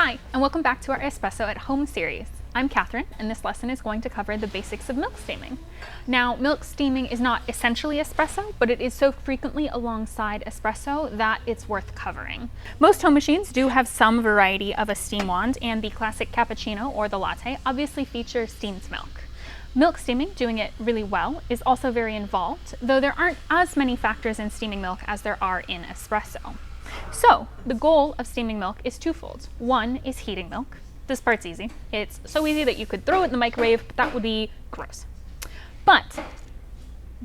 Hi, and welcome back to our Espresso at Home series. I'm Kathryn, and this lesson is going to cover the basics of milk steaming. Now, milk steaming is not essentially espresso, but it is so frequently alongside espresso that it's worth covering. Most home machines do have some variety of a steam wand, and the classic cappuccino or the latte obviously features steamed milk. Milk steaming, doing it really well, is also very involved, though there aren't as many factors in steaming milk as there are in espresso. So, the goal of steaming milk is twofold. One is heating milk. This part's easy. It's so easy that you could throw it in the microwave, but that would be gross. But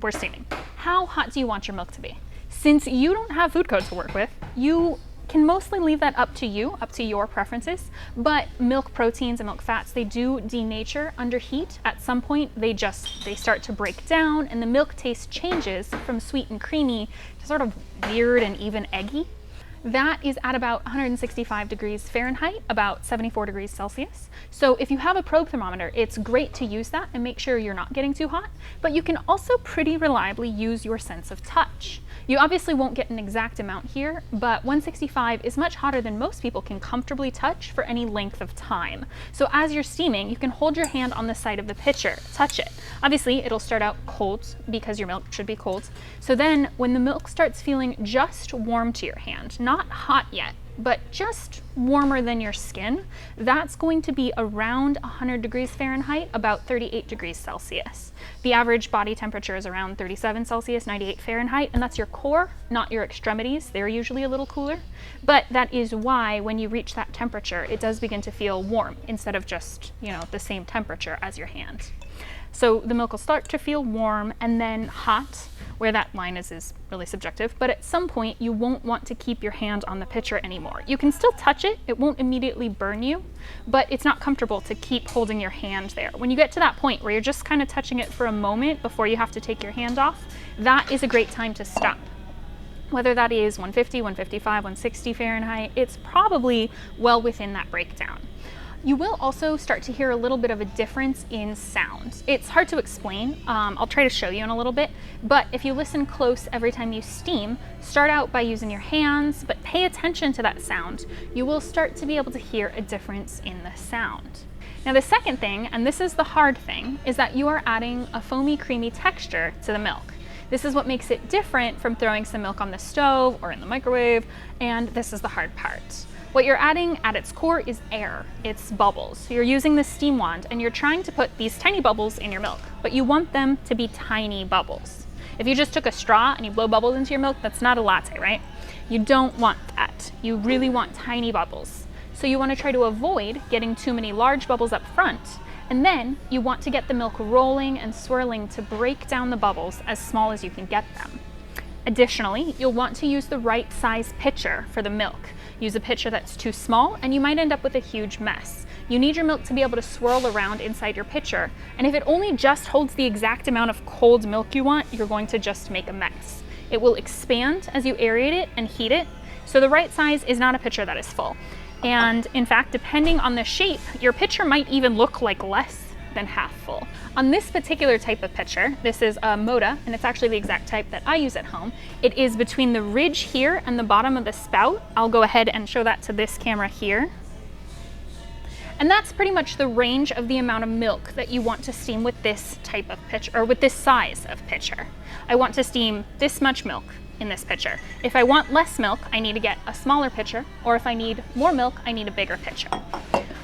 we're steaming. How hot do you want your milk to be? Since you don't have food code to work with, you can mostly leave that up to you, up to your preferences, but milk proteins and milk fats, they do denature under heat. At some point, they start to break down and the milk taste changes from sweet and creamy to sort of weird and even eggy. That is at about 165 degrees Fahrenheit, about 74 degrees Celsius. So if you have a probe thermometer, it's great to use that and make sure you're not getting too hot, but you can also pretty reliably use your sense of touch. You obviously won't get an exact amount here, but 165 is much hotter than most people can comfortably touch for any length of time. So as you're steaming, you can hold your hand on the side of the pitcher, touch it. Obviously, it'll start out cold because your milk should be cold. So then when the milk starts feeling just warm to your hand, not hot yet, but just warmer than your skin, that's going to be around 100 degrees Fahrenheit, about 38 degrees Celsius. The average body temperature is around 37 Celsius, 98 Fahrenheit, and that's your core, not your extremities. They're usually a little cooler, but that is why when you reach that temperature, it does begin to feel warm instead of just, the same temperature as your hand. So the milk will start to feel warm and then hot. Where that line is really subjective, but at some point you won't want to keep your hand on the pitcher anymore. You can still touch it, it won't immediately burn you, but it's not comfortable to keep holding your hand there. When you get to that point where you're just kind of touching it for a moment before you have to take your hand off, that is a great time to stop. Whether that is 150, 155, 160 Fahrenheit, it's probably well within that breakdown. You will also start to hear a little bit of a difference in sound. It's hard to explain. I'll try to show you in a little bit, but if you listen close every time you steam, start out by using your hands, but pay attention to that sound. You will start to be able to hear a difference in the sound. Now the second thing, and this is the hard thing, is that you are adding a foamy, creamy texture to the milk. This is what makes it different from throwing some milk on the stove or in the microwave, and this is the hard part. What you're adding at its core is air, it's bubbles. So you're using the steam wand and you're trying to put these tiny bubbles in your milk, but you want them to be tiny bubbles. If you just took a straw and you blow bubbles into your milk, that's not a latte, right? You don't want that. You really want tiny bubbles. So you want to try to avoid getting too many large bubbles up front, and then you want to get the milk rolling and swirling to break down the bubbles as small as you can get them. Additionally, you'll want to use the right size pitcher for the milk. Use a pitcher that's too small and you might end up with a huge mess. You need your milk to be able to swirl around inside your pitcher, and if it only just holds the exact amount of cold milk you want, you're going to just make a mess. It will expand as you aerate it and heat it, so the right size is not a pitcher that is full. And in fact, depending on the shape, your pitcher might even look like less than half full. On this particular type of pitcher, this is a Moda, and it's actually the exact type that I use at home. It is between the ridge here and the bottom of the spout. I'll go ahead and show that to this camera here. And that's pretty much the range of the amount of milk that you want to steam with this type of pitcher, or with this size of pitcher. I want to steam this much milk in this pitcher. If I want less milk, I need to get a smaller pitcher, or if I need more milk, I need a bigger pitcher.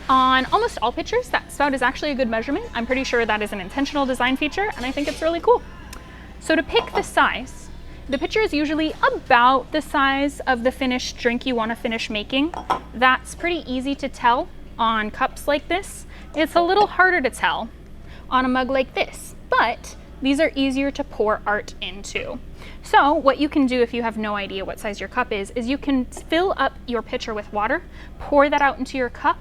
On almost all pitchers, that spout is actually a good measurement. I'm pretty sure that is an intentional design feature, and I think it's really cool. So to pick the size, the pitcher is usually about the size of the finished drink you want to finish making. That's pretty easy to tell on cups like this. It's a little harder to tell on a mug like this, but these are easier to pour art into. So what you can do if you have no idea what size your cup is you can fill up your pitcher with water, pour that out into your cup.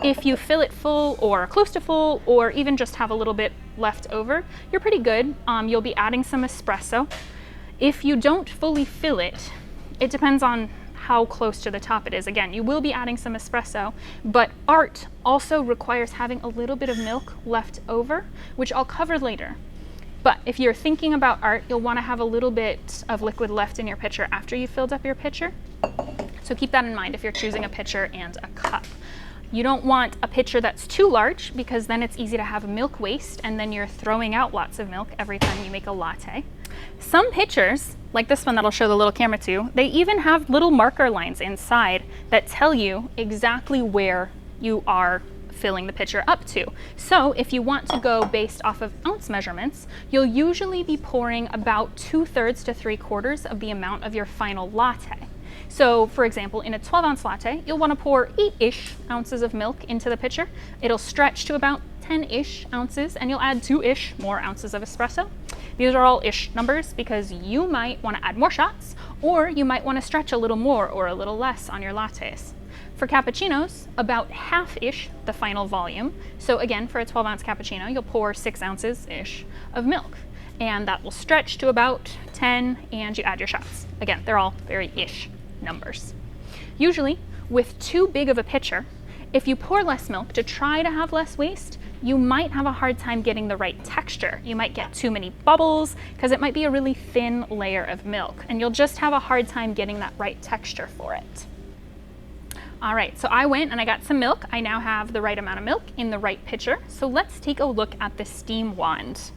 If you fill it full or close to full, or even just have a little bit left over, you're pretty good. You'll be adding some espresso. If you don't fully fill it, it depends on how close to the top it is. Again, you will be adding some espresso, but art also requires having a little bit of milk left over, which I'll cover later. But if you're thinking about art, you'll want to have a little bit of liquid left in your pitcher after you've filled up your pitcher. So keep that in mind if you're choosing a pitcher and a cup. You don't want a pitcher that's too large because then it's easy to have milk waste and then you're throwing out lots of milk every time you make a latte. Some pitchers, like this one that I'll show the little camera to, they even have little marker lines inside that tell you exactly where you are filling the pitcher up to. So if you want to go based off of ounce measurements, you'll usually be pouring about 2/3 to 3/4 of the amount of your final latte. So for example, in a 12-ounce latte, you'll want to pour 8-ish ounces of milk into the pitcher. It'll stretch to about 10-ish ounces and you'll add 2-ish more ounces of espresso. These are all ish numbers because you might want to add more shots or you might want to stretch a little more or a little less on your lattes. For cappuccinos, about half-ish the final volume. So again, for a 12-ounce cappuccino, you'll pour 6 ounces-ish of milk. And that will stretch to about 10 and you add your shots. Again, they're all very ish numbers. Usually, with too big of a pitcher, if you pour less milk to try to have less waste, you might have a hard time getting the right texture. You might get too many bubbles because it might be a really thin layer of milk and you'll just have a hard time getting that right texture for it. All right, so I went and I got some milk. I now have the right amount of milk in the right pitcher. So let's take a look at the steam wand.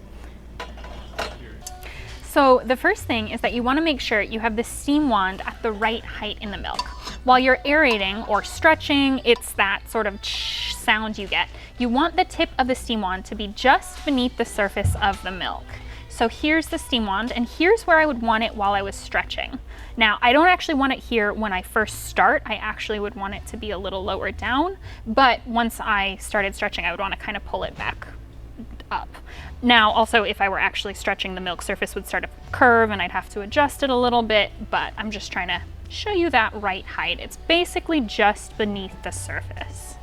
So the first thing is that you want to make sure you have the steam wand at the right height in the milk. While you're aerating or stretching, it's that sort of sound you get. You want the tip of the steam wand to be just beneath the surface of the milk. So here's the steam wand and here's where I would want it while I was stretching. Now, I don't actually want it here when I first start. I actually would want it to be a little lower down, but once I started stretching, I would want to kind of pull it back up. Now, also, if I were actually stretching, the milk surface would start to curve and I'd have to adjust it a little bit, but I'm just trying to show you that right height. It's basically just beneath the surface.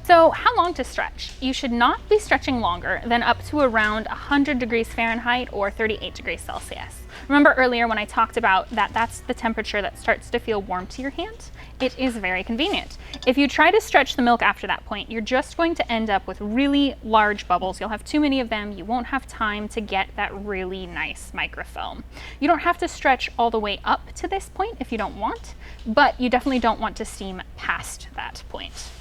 So how long to stretch? You should not be stretching longer than up to around 100 degrees Fahrenheit or 38 degrees Celsius. Remember earlier when I talked about that that's the temperature that starts to feel warm to your hand? It is very convenient. If you try to stretch the milk after that point, you're just going to end up with really large bubbles. You'll have too many of them. You won't have time to get that really nice microfoam. You don't have to stretch all the way up to this point if you don't want, but you definitely don't want to steam past that point.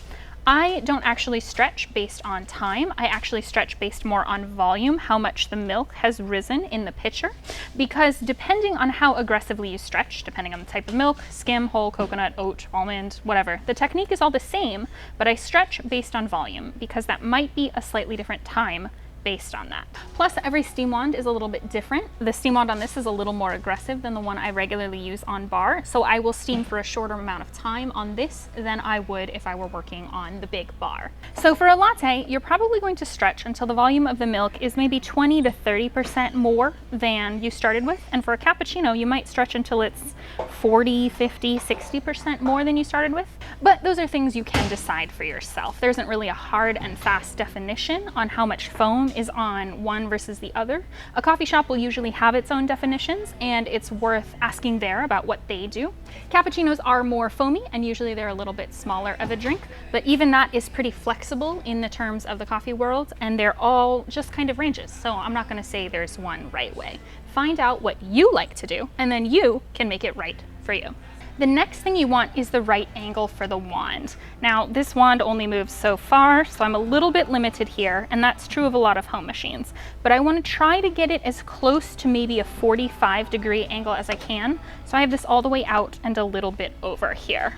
I don't actually stretch based on time. I actually stretch based more on volume, how much the milk has risen in the pitcher, because depending on how aggressively you stretch, depending on the type of milk, skim, whole, coconut, oat, almond, whatever, the technique is all the same, but I stretch based on volume because that might be a slightly different time based on that. Plus, every steam wand is a little bit different. The steam wand on this is a little more aggressive than the one I regularly use on bar, so I will steam for a shorter amount of time on this than I would if I were working on the big bar. So for a latte, you're probably going to stretch until the volume of the milk is maybe 20 to 30% more than you started with, and for a cappuccino, you might stretch until it's 40, 50, 60% more than you started with, but those are things you can decide for yourself. There isn't really a hard and fast definition on how much foam is on one versus the other. A coffee shop will usually have its own definitions and it's worth asking there about what they do. Cappuccinos are more foamy and usually they're a little bit smaller of a drink, but even that is pretty flexible in the terms of the coffee world and they're all just kind of ranges. So I'm not going to say there's one right way. Find out what you like to do and then you can make it right for you. The next thing you want is the right angle for the wand. Now, this wand only moves so far, so I'm a little bit limited here, and that's true of a lot of home machines. But I want to try to get it as close to maybe a 45-degree angle as I can. So I have this all the way out and a little bit over here.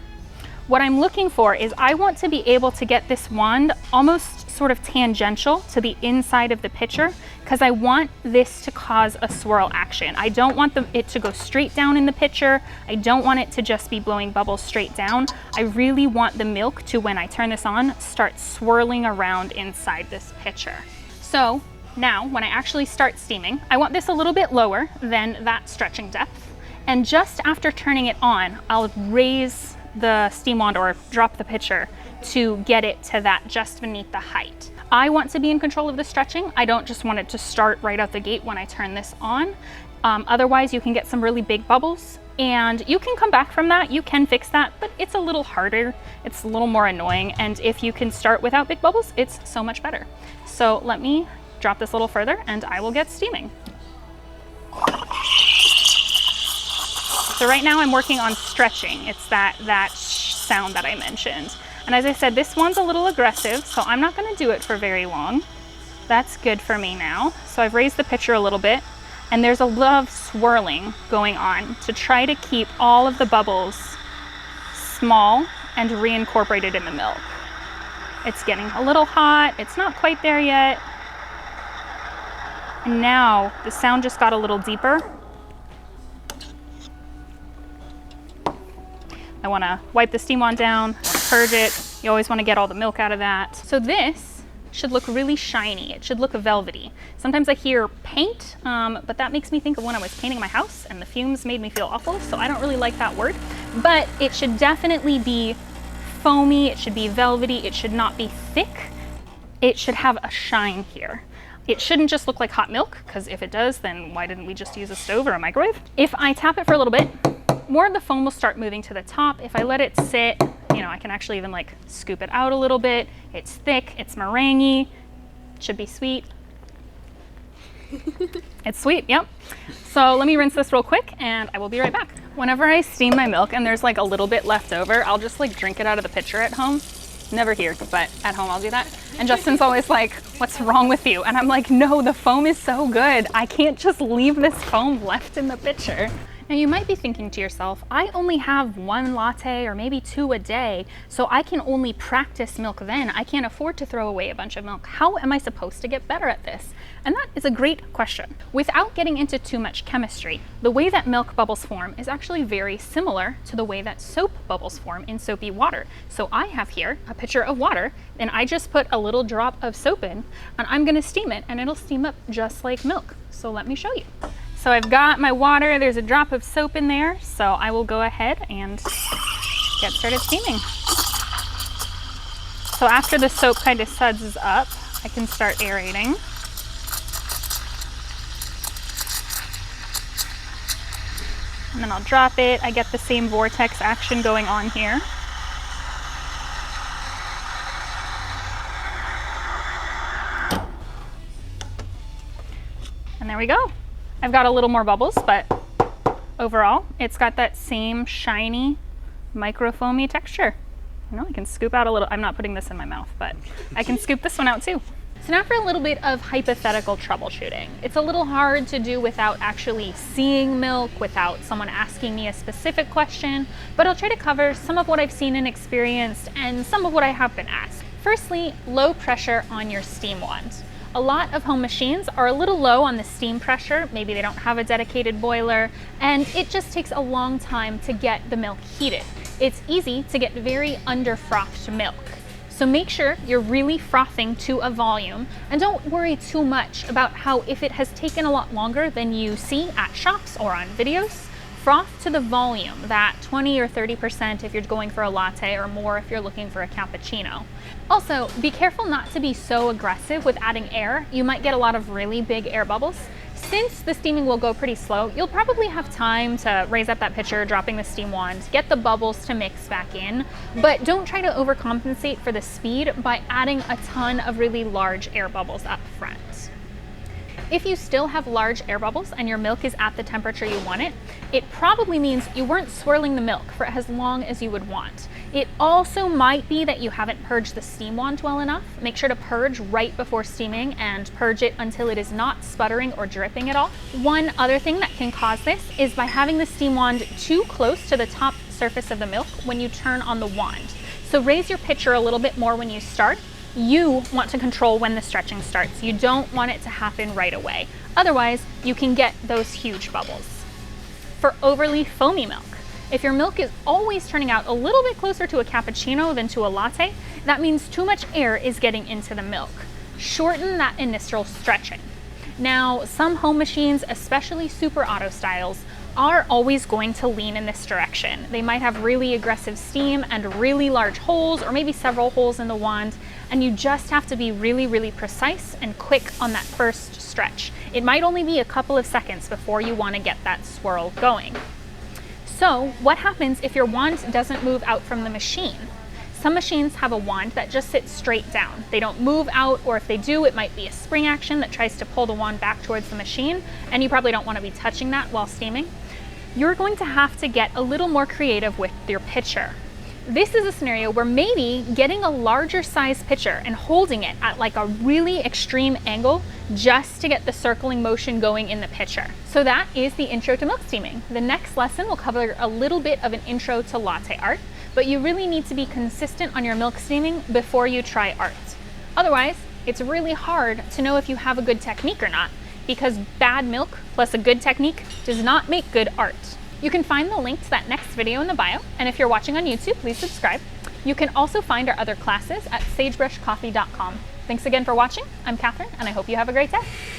What I'm looking for is I want to be able to get this wand almost sort of tangential to the inside of the pitcher because I want this to cause a swirl action. I don't want it to go straight down in the pitcher. I don't want it to just be blowing bubbles straight down. I really want the milk to, when I turn this on, start swirling around inside this pitcher. So now when I actually start steaming, I want this a little bit lower than that stretching depth. And just after turning it on, I'll raise the steam wand or drop the pitcher to get it to that just beneath the height. I want to be in control of the stretching. I don't just want it to start right out the gate when I turn this on. Otherwise, you can get some really big bubbles and you can come back from that. You can fix that, but it's a little harder. It's a little more annoying. And if you can start without big bubbles, it's so much better. So let me drop this a little further and I will get steaming. So right now I'm working on stretching. It's that sound that I mentioned. And as I said, this one's a little aggressive, so I'm not gonna do it for very long. That's good for me now. So I've raised the pitcher a little bit, and there's a lot of swirling going on to try to keep all of the bubbles small and reincorporated in the milk. It's getting a little hot. It's not quite there yet. And now the sound just got a little deeper. I wanna wipe the steam wand down, I wanna purge it. You always wanna get all the milk out of that. So this should look really shiny. It should look velvety. Sometimes I hear paint, but that makes me think of when I was painting my house and the fumes made me feel awful, so I don't really like that word. But it should definitely be foamy, it should be velvety, it should not be thick. It should have a shine here. It shouldn't just look like hot milk, because if it does, then why didn't we just use a stove or a microwave? If I tap it for a little bit, more of the foam will start moving to the top. If I let it sit, you know, I can actually even like scoop it out a little bit. It's thick, it's meringue, it should be sweet. It's sweet, yep. So let me rinse this real quick and I will be right back. Whenever I steam my milk and there's like a little bit left over, I'll just like drink it out of the pitcher at home. Never here, but at home I'll do that. And Justin's always like, what's wrong with you? And I'm like, no, the foam is so good. I can't just leave this foam left in the pitcher. Now you might be thinking to yourself, I only have 1 latte or maybe 2 a day, so I can only practice milk then. I can't afford to throw away a bunch of milk. How am I supposed to get better at this? And that is a great question. Without getting into too much chemistry, the way that milk bubbles form is actually very similar to the way that soap bubbles form in soapy water. So I have here a pitcher of water, and I just put a little drop of soap in, and I'm gonna steam it, and it'll steam up just like milk. So let me show you. So I've got my water, there's a drop of soap in there, so I will go ahead and get started steaming. So after the soap kind of suds up, I can start aerating. And then I'll drop it. I get the same vortex action going on here. And there we go. I've got a little more bubbles, but overall, it's got that same shiny, microfoamy texture. You know, I can scoop out a little. I'm not putting this in my mouth, but I can scoop this one out too. So now for a little bit of hypothetical troubleshooting. It's a little hard to do without actually seeing milk, without someone asking me a specific question, but I'll try to cover some of what I've seen and experienced and some of what I have been asked. Firstly, low pressure on your steam wand. A lot of home machines are a little low on the steam pressure. Maybe they don't have a dedicated boiler, and it just takes a long time to get the milk heated. It's easy to get very under-frothed milk. So make sure you're really frothing to a volume, and don't worry too much about how if it has taken a lot longer than you see at shops or on videos. Froth to the volume, that 20 or 30% if you're going for a latte, or more if you're looking for a cappuccino. Also, be careful not to be so aggressive with adding air. You might get a lot of really big air bubbles. Since the steaming will go pretty slow, you'll probably have time to raise up that pitcher, dropping the steam wand, get the bubbles to mix back in, but don't try to overcompensate for the speed by adding a ton of really large air bubbles up front. If you still have large air bubbles and your milk is at the temperature you want it, it probably means you weren't swirling the milk for as long as you would want. It also might be that you haven't purged the steam wand well enough. Make sure to purge right before steaming and purge it until it is not sputtering or dripping at all. One other thing that can cause this is by having the steam wand too close to the top surface of the milk when you turn on the wand. So raise your pitcher a little bit more when you start. You want to control when the stretching starts. You don't want it to happen right away. Otherwise, you can get those huge bubbles. For overly foamy milk, if your milk is always turning out a little bit closer to a cappuccino than to a latte, that means too much air is getting into the milk. Shorten that initial stretching. Now, some home machines, especially super auto styles, are always going to lean in this direction. They might have really aggressive steam and really large holes, or maybe several holes in the wand, and you just have to be really, really precise and quick on that first stretch. It might only be a couple of seconds before you want to get that swirl going. So what happens if your wand doesn't move out from the machine? Some machines have a wand that just sits straight down. They don't move out, or if they do, it might be a spring action that tries to pull the wand back towards the machine, and you probably don't want to be touching that while steaming. You're going to have to get a little more creative with your pitcher. This is a scenario where maybe getting a larger size pitcher and holding it at like a really extreme angle just to get the circling motion going in the pitcher. So that is the intro to milk steaming. The next lesson will cover a little bit of an intro to latte art, but you really need to be consistent on your milk steaming before you try art. Otherwise, it's really hard to know if you have a good technique or not, because bad milk plus a good technique does not make good art. You can find the link to that next video in the bio, and if you're watching on YouTube, please subscribe. You can also find our other classes at sagebrushcoffee.com. Thanks again for watching. I'm Kathryn, and I hope you have a great day.